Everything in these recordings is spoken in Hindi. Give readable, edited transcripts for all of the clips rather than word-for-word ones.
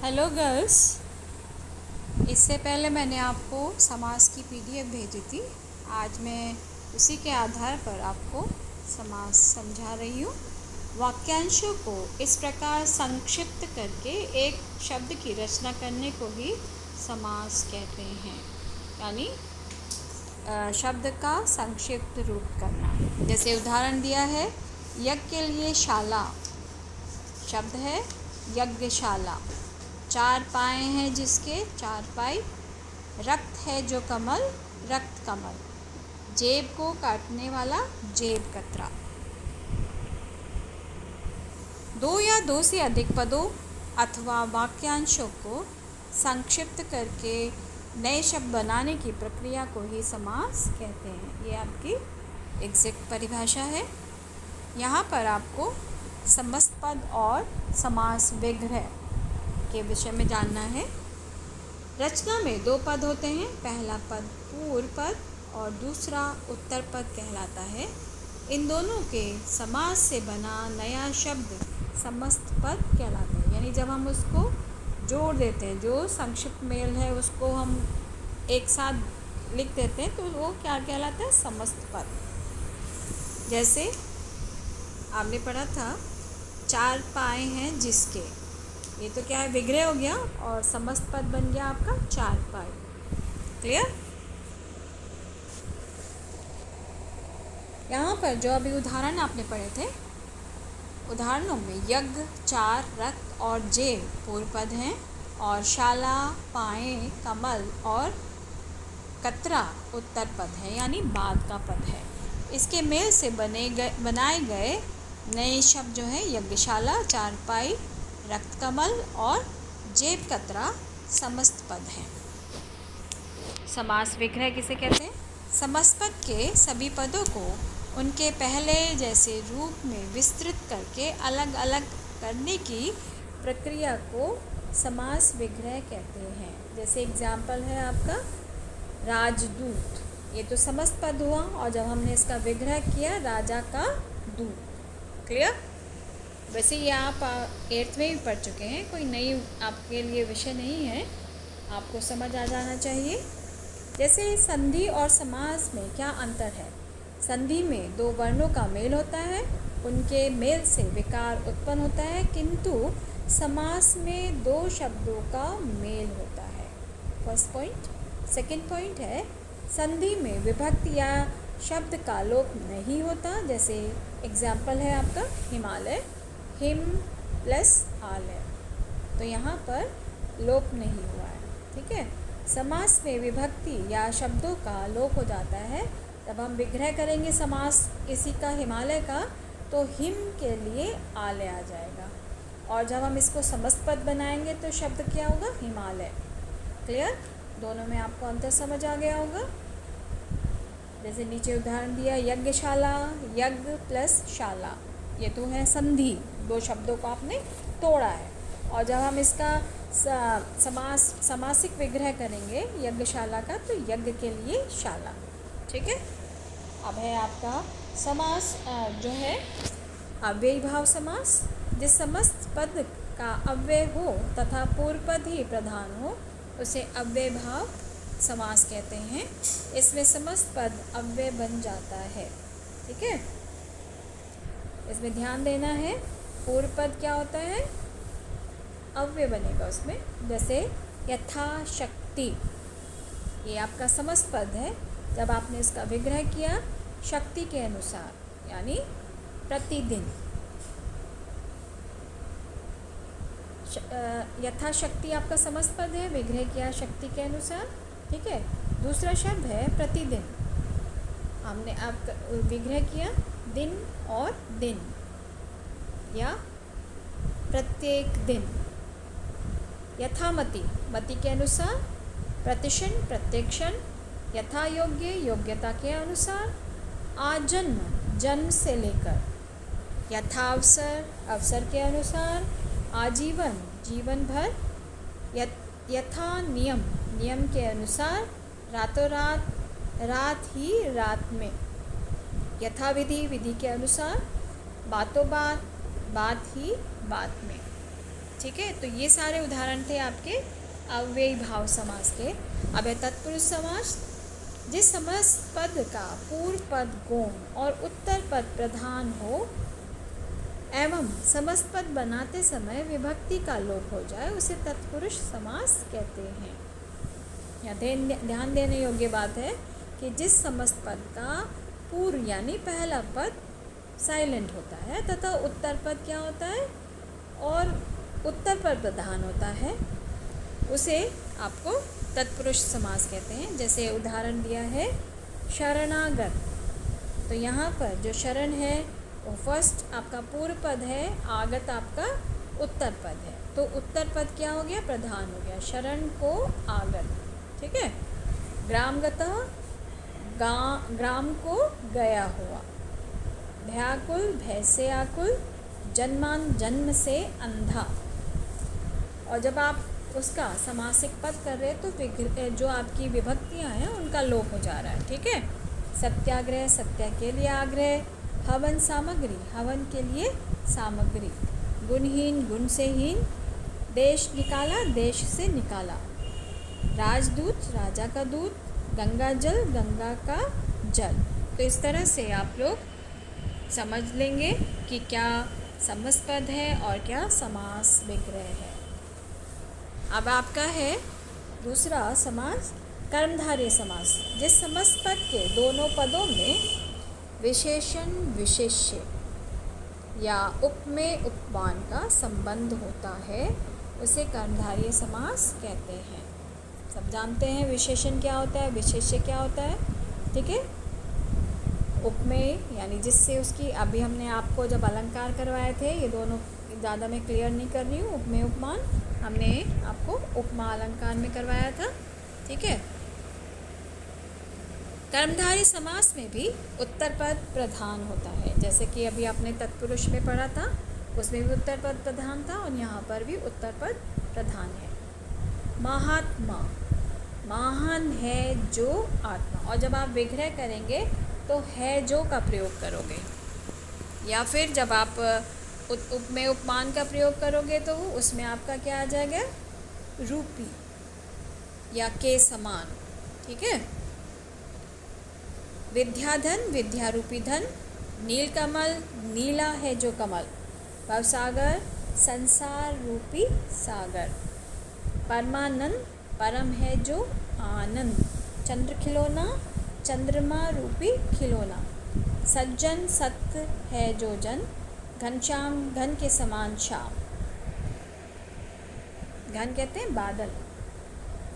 Hello girls. इससे पहले मैंने आपको समास की पीडीएफ भेजी थी। आज मैं उसी के आधार पर आपको समास समझा रही हूँ। वाक्यांशों को इस प्रकार संक्षिप्त करके एक शब्द की रचना करने को ही समास कहते हैं, यानी शब्द का संक्षिप्त रूप करना। जैसे उदाहरण दिया है, यज्ञ के लिए शाला शब्द है यज्ञशाला। चार पाए हैं जिसके चार पाई, रक्त है जो कमल रक्त कमल, जेब को काटने वाला जेब कतरा। दो या दो से अधिक पदों अथवा वाक्यांशों को संक्षिप्त करके नए शब्द बनाने की प्रक्रिया को ही समास कहते हैं। ये आपकी एग्जैक्ट परिभाषा है। यहाँ पर आपको समस्त पद और समास विग्रह के विषय में जानना है। रचना में दो पद होते हैं। पहला पद पूर्व पद और दूसरा उत्तर पद कहलाता है। इन दोनों के समास से बना नया शब्द समस्त पद कहलाता है। यानी जब हम उसको जोड़ देते हैं, जो संक्षिप्त मेल है उसको हम एक साथ लिख देते हैं, तो वो क्या कहलाता है? समस्त पद। जैसे आपने पढ़ा था, चार पाए हैं जिसके, ये तो क्या है? विग्रह हो गया और समस्त पद बन गया आपका चार पाई। क्लियर? यहाँ पर जो अभी उदाहरण आपने पढ़े थे, उदाहरणों में यज्ञ, चार, रक्त और जेब पूर्व पद हैं और शाला, पाए, कमल और कतरा उत्तर पद है, यानी बाद का पद है। इसके मेल से बनाए गए नए शब्द जो है यज्ञशाला, चारपाई, रक्त कमल और जेब कतरा समस्त पद हैं। समास विग्रह किसे कहते हैं? समस्त पद के सभी पदों को उनके पहले जैसे रूप में विस्तृत करके अलग अलग करने की प्रक्रिया को समास विग्रह कहते हैं। जैसे एग्जाम्पल है आपका राजदूत, ये तो समस्त पद हुआ और जब हमने इसका विग्रह किया राजा का दूत। क्लियर? वैसे ये आप 8th में भी पढ़ चुके हैं, कोई नई आपके लिए विषय नहीं है, आपको समझ आ जाना चाहिए। जैसे संधि और समास में क्या अंतर है? संधि में दो वर्णों का मेल होता है, उनके मेल से विकार उत्पन्न होता है, किंतु समास में दो शब्दों का मेल होता है। First point. सेकंड पॉइंट है, संधि में विभक्ति या शब्द का लोप नहीं होता। जैसे एग्जाम्पल है आपका हिमालय, हिम प्लस आलय, तो यहाँ पर लोप नहीं हुआ है। ठीक है? समास में विभक्ति या शब्दों का लोप हो जाता है। जब हम विग्रह करेंगे समास किसी का हिमालय का, तो हिम के लिए आलय आ जाएगा, और जब हम इसको समस्त पद बनाएंगे तो शब्द क्या होगा? हिमालय। क्लियर? दोनों में आपको अंतर समझ आ गया होगा। जैसे नीचे उदाहरण दिया, यज्ञशाला, यज्ञ प्लस शाला, ये तो है संधि, दो शब्दों को आपने तोड़ा है। और जब हम इसका समासिक विग्रह करेंगे यज्ञशाला का, तो यज्ञ के लिए शाला। ठीक है? अब है आपका समास जो है अव्ययी भाव समास। जिस समस्त पद का अव्यय हो तथा पूर्व पद ही प्रधान हो उसे अव्यय भाव समास कहते हैं। इसमें समस्त पद अव्यय बन जाता है। ठीक है? इसमें ध्यान देना है, पूर्व पद क्या होता है? अव्यय बनेगा उसमें। जैसे यथाशक्ति, ये आपका समस्त पद है। जब आपने इसका विग्रह किया शक्ति के अनुसार, यानी प्रतिदिन। यथाशक्ति आपका समस्त पद है, विग्रह किया शक्ति के अनुसार। ठीक है? दूसरा शब्द है प्रतिदिन, हमने आप विग्रह किया दिन और दिन या प्रत्येक दिन। यथामति, मति के अनुसार। प्रतिक्षण, प्रत्येक्षण। यथा योग्य, योग्यता के अनुसार। आजन्म, जन्म से लेकर। यथावसर, अवसर के अनुसार। आजीवन, जीवन भर। यथा नियम, नियम के अनुसार। रातों रात, रात ही रात में। यथाविधि, विधि के अनुसार। बातों बात, बात ही बात में। ठीक है, तो ये सारे उदाहरण थे आपके अव्ययी भाव समास के। अब है तत्पुरुष समास। जिस समस्त पद का पूर्व पद गौण और उत्तर पद प्रधान हो एवं समस्त पद बनाते समय विभक्ति का लोप हो जाए उसे तत्पुरुष समास कहते हैं। यहाँ ध्यान देने योग्य बात है कि जिस समस्त पद का पूर्व यानी पहला पद साइलेंट होता है तथा उत्तर पद क्या होता है और उत्तर पद प्रधान होता है, उसे आपको तत्पुरुष समास कहते हैं। जैसे उदाहरण दिया है शरणागत, तो यहाँ पर जो शरण है वो फर्स्ट आपका पूर्व पद है, आगत आपका उत्तर पद है, तो उत्तर पद क्या हो गया, प्रधान हो गया, शरण को आगत। ठीक है। ग्रामगतः, ग्राम को गया हुआ। भयाकुल, भय से आकुल। जन्मान, जन्म से अंधा। और जब आप उसका समासिक पद कर रहे तो जो आपकी विभक्तियाँ हैं उनका लोप हो जा रहा है। ठीक है। सत्याग्रह, सत्या के लिए आग्रह। हवन सामग्री, हवन के लिए सामग्री। गुणहीन, गुण से हीन। देश निकाला, देश से निकाला। राजदूत, राजा का दूत। गंगा जल, गंगा का जल। तो इस तरह से आप लोग समझ लेंगे कि क्या समस्त पद है और क्या समास विग्रह है। अब आपका है दूसरा समास कर्मधारय समास। जिस समस्त पद के दोनों पदों में विशेषण विशेष्य या उपमेय उपमान का संबंध होता है उसे कर्मधारय समास कहते हैं। सब जानते हैं विशेषण क्या होता है, विशेष्य क्या होता है। ठीक है। उपमेय यानी जिससे उसकी, अभी हमने आपको जब अलंकार करवाए थे, ये दोनों ज़्यादा मैं क्लियर नहीं कर रही हूँ, उपमेय उपमान हमने आपको उपमा अलंकार में करवाया था। ठीक है। कर्मधारय समास में भी उत्तर पद प्रधान होता है, जैसे कि अभी आपने तत्पुरुष में पढ़ा था, उसमें भी उत्तर पद प्रधान था और यहाँ पर भी उत्तर पद प्रधान है। महात्मा, महान है जो आत्मा। और जब आप विग्रह करेंगे तो है जो का प्रयोग करोगे, या फिर जब आप उपमेय उपमान का प्रयोग करोगे तो उसमें आपका क्या आ जाएगा, रूपी या के समान। ठीक है। विद्याधन, विद्या रूपी धन। नीलकमल, नीला है जो कमल। भवसागर, संसार रूपी सागर। परमानंद, परम है जो आनंद। चंद्र खिलौना, चंद्रमा रूपी खिलौना। सज्जन, सत्य है जो जन। घनश्याम, घन के समान श्याम। घन कहते हैं बादल।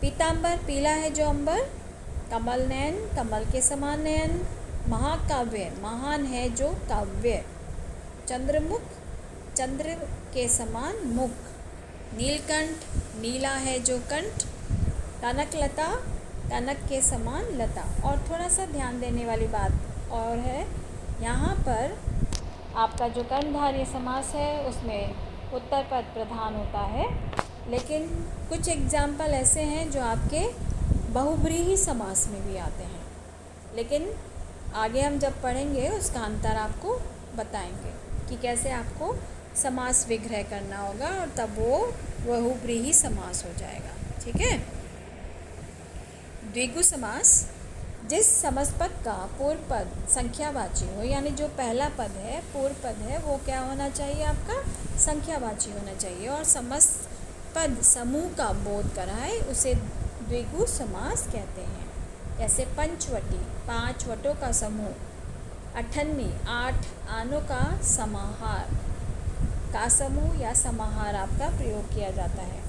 पीतांबर, पीला है जो अंबर। कमल नयन, कमल के समान नयन। महाकाव्य, महान है जो काव्य। चंद्रमुख, चंद्र के समान मुख। नीलकंठ, नीला है जो कंठ। कनकलता, कनक के समान लता। और थोड़ा सा ध्यान देने वाली बात और है, यहाँ पर आपका जो कर्मधारय समास है उसमें उत्तर पद प्रधान होता है, लेकिन कुछ एग्जाम्पल ऐसे हैं जो आपके बहुब्रीहि समास में भी आते हैं, लेकिन आगे हम जब पढ़ेंगे उसका अंतर आपको बताएंगे कि कैसे आपको समास विग्रह करना होगा और तब वो बहुब्रीहि समास हो जाएगा। ठीक है। द्विगु समास। जिस समस्त पद का पूर्व पद संख्यावाची हो, यानी जो पहला पद है पूर्व पद है वो क्या होना चाहिए, आपका संख्यावाची होना चाहिए, और समस्त पद समूह का बोध कराए उसे द्विगु समास कहते हैं। जैसे पंचवटी, 5 वटों का समूह। अठन्नी, 8 आनों का समाहार का समूह या समाहार आपका प्रयोग किया जाता है।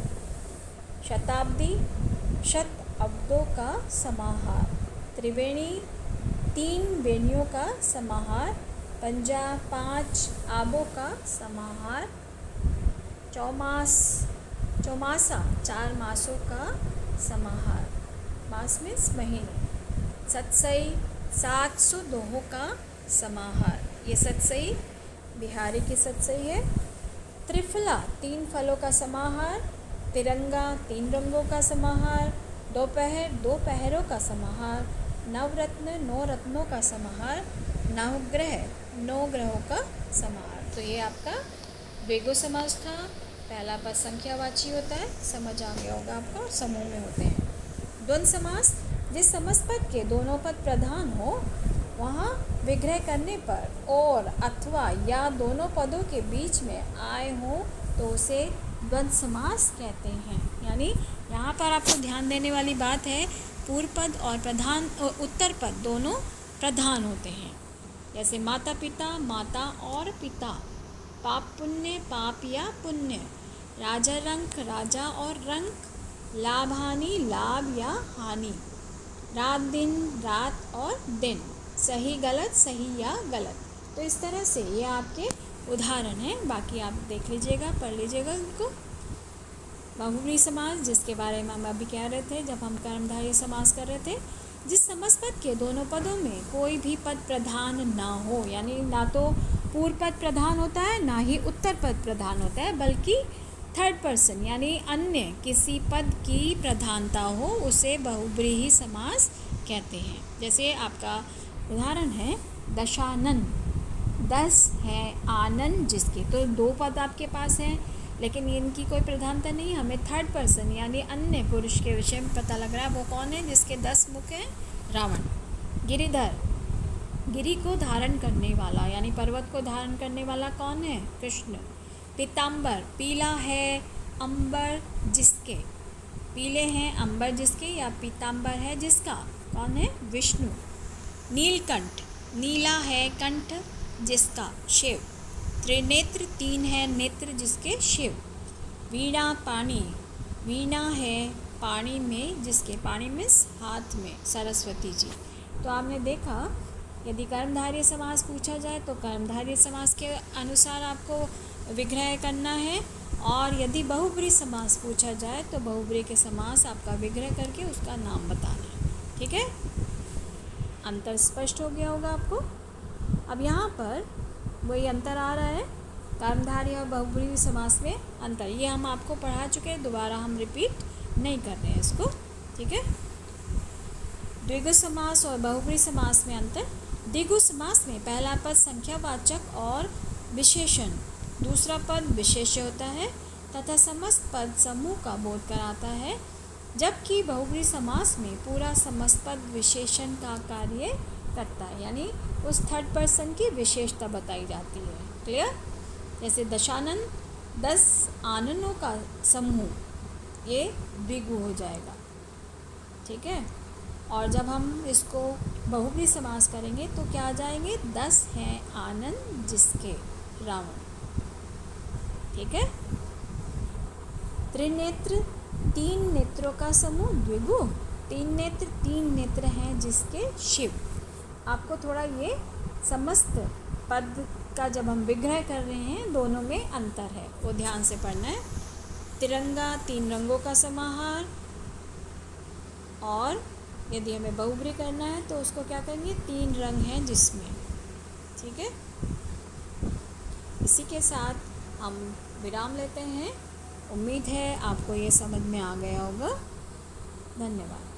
शताब्दी, शत अब्दों का समाहार। त्रिवेणी, 3 वेणियों का समाहार। पंजा, 5 आबों का समाहार। चौमासा, 4 मासों का समाहार। मास मीन्स महीने। सतसई, 700 दोहों का समाहार। ये सतसई बिहारी की सतसई है। त्रिफला, 3 फलों का समाहार। तिरंगा, 3 रंगों का समाहार। दोपहर, 2 पहरों का समाहार। नवरत्न, 9 रत्नों का समाहार। नवग्रह, 9 ग्रहों का समाहार। तो ये आपका द्विगु समास था। पहला पद संख्यावाची होता है, समझ आ गया होगा आपको, और समूह में होते हैं। द्वंद्व समास, जिस समस्त पद के दोनों पद प्रधान हो वहाँ विग्रह करने पर और अथवा या दोनों पदों के बीच में आए हों तो उसे द्वंद्व समास कहते हैं। यानी यहाँ पर आपको ध्यान देने वाली बात है, पूर्व पद और प्रधान उत्तर पद दोनों प्रधान होते हैं। जैसे माता पिता, माता और पिता, पाप पुण्य, पाप या पुण्य, राजा रंक, राजा और रंक, लाभ हानि, लाभ या हानि, रात दिन, रात और दिन, सही गलत, सही या गलत। तो इस तरह से ये आपके उदाहरण हैं, बाकी आप देख लीजिएगा, पढ़ लीजिएगा उनको। बहुब्रीहि समास, जिसके बारे में हम अभी कह रहे थे जब हम कर्मधारय समास कर रहे थे, जिस समस्त पद के दोनों पदों में कोई भी पद प्रधान ना हो, यानी ना तो पूर्व पद प्रधान होता है ना ही उत्तर पद प्रधान होता है, बल्कि थर्ड पर्सन यानी अन्य किसी पद की प्रधानता हो, उसे बहुब्रीहि समास कहते हैं। जैसे आपका उदाहरण है दशानन, 10 है आनंद जिसके, तो दो पद आपके पास हैं लेकिन इनकी कोई प्रधानता नहीं, हमें थर्ड पर्सन यानी अन्य पुरुष के विषय में पता लग रहा है, वो कौन है जिसके 10 मुख हैं, रावण। गिरिधर, गिरि को धारण करने वाला यानी पर्वत को धारण करने वाला कौन है, कृष्ण। पीताम्बर, पीला है अंबर जिसके, पीले हैं अंबर जिसके या पीताम्बर है जिसका, कौन है, विष्णु। नीलकंठ, नीला है कंठ जिसका, शिव। त्रिनेत्र, 3 है नेत्र जिसके, शिव। वीणा, पानी, वीणा है पानी में जिसके, पानी में हाथ में, सरस्वती जी। तो आपने देखा, यदि कर्मधारय समास पूछा जाए तो कर्मधारय समास के अनुसार आपको विग्रह करना है, और यदि बहुब्रीहि समास पूछा जाए तो बहुब्रीहि के समास आपका विग्रह करके उसका नाम बताना है। ठीक है, अंतर स्पष्ट हो गया होगा आपको। अब यहाँ पर वही अंतर आ रहा है, कर्मधारय और बहुब्रीहि समास में अंतर, ये हम आपको पढ़ा चुके हैं, दोबारा हम रिपीट नहीं कर रहे हैं इसको। ठीक है, द्विगु समास और बहुब्रीहि समास में अंतर। द्विगु समास में पहला पद संख्यावाचक और विशेषण, दूसरा पद विशेष्य होता है तथा समस्त पद समूह का बोध कराता है, जबकि बहुब्रीहि समास में पूरा समस्त पद विशेषण का कार्य करता है, यानी उस थर्ड पर्सन की विशेषता बताई जाती है। क्लियर? जैसे दशानन, 10 आननों का समूह, ये द्विगु हो जाएगा। ठीक है, और जब हम इसको बहुब्रीहि समास करेंगे तो क्या आ जाएंगे, 10 हैं आनंद जिसके, रावण। ठीक है, त्रिनेत्र, 3 नेत्रों का समूह, द्विगु। 3 नेत्र हैं जिसके, शिव। आपको थोड़ा ये समस्त पद का जब हम विग्रह कर रहे हैं दोनों में अंतर है, वो ध्यान से पढ़ना है। तिरंगा, 3 रंगों का समाहार, और यदि हमें बहुब्रीहि करना है तो उसको क्या करेंगे, 3 रंग हैं जिसमें। ठीक है, इसी के साथ हम विराम लेते हैं। उम्मीद है आपको ये समझ में आ गया होगा। धन्यवाद।